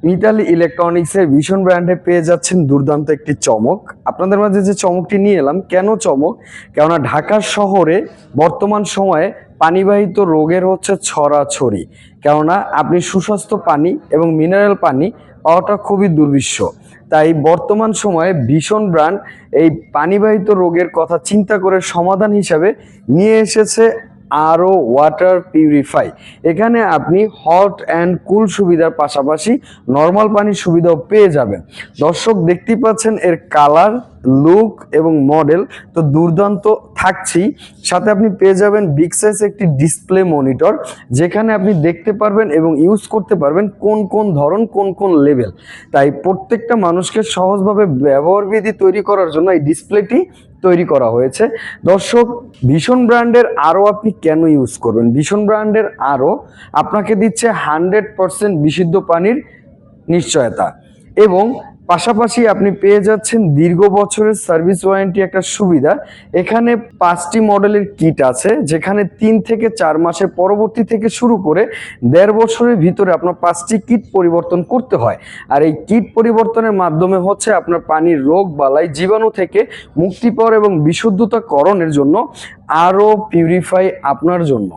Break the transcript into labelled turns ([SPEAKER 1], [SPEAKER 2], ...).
[SPEAKER 1] মিতালি ইলেকট্রনিক্সের ভীষণ ব্র্যান্ডে পেয়ে যাচ্ছেন দুর্দান্ত একটি চমক। আপনাদের মাঝে যে চমকটি নিয়ে এলাম, কেন চমক? কেননা ঢাকা শহরে বর্তমান সময়ে পানিবাহিত রোগের হচ্ছে ছড়াছড়ি। কেননা আপনি সুস্বাস্থ্য পানি এবং মিনারেল পানি পাওয়াটা খুবই দুর্বিষহ। তাই বর্তমান সময়ে ভীষণ ব্র্যান্ড এই পানিবাহিত রোগের কথা চিন্তা করে সমাধান হিসাবে নিয়ে এসেছে আরও ওয়াটার পিউরিফাই। এখানে আপনি হট অ্যান্ড কুল সুবিধার পাশাপাশি নর্মাল পানির সুবিধাও পেয়ে যাবেন। দর্শক দেখতেই পাচ্ছেন এর কালার, লুক এবং মডেল তো দুর্দান্ত থাকছেই, সাথে আপনি পেয়ে যাবেন বিগ সাইজ একটি ডিসপ্লে মনিটর, যেখানে আপনি দেখতে পারবেন এবং ইউজ করতে পারবেন কোন কোন ধরন, কোন কোন লেভেল। তাই প্রত্যেকটা মানুষকে সহজভাবে ব্যবহারবিধি তৈরি করার জন্য এই ডিসপ্লেটি তৈরি করা হয়েছে। দর্শক, ভীষণ ব্র্যান্ডের আরও আপনি কেন ইউজ করবেন? ভীষণ ব্র্যান্ডের আরও আপনাকে দিচ্ছে 100% বিশুদ্ধ পানির নিশ্চয়তা এবং পাশাপাশি আপনি পেয়ে যাচ্ছেন দীর্ঘ বছরের সার্ভিস ওয়ারেন্টি একটা সুবিধা। এখানে 5টি মডেলের কিট আছে, যেখানে 3 থেকে 4 মাসের পরবর্তী থেকে শুরু করে 1.5 বছরের ভিতরে আপনার 5টি কিট পরিবর্তন করতে হয়। আর এই কিট পরিবর্তনের মাধ্যমে হচ্ছে আপনার পানির রোগ বালাই জীবাণু থেকে মুক্তি পাওয়ার এবং বিশুদ্ধতাকরণের জন্য আরও পিউরিফাই আপনার জন্য।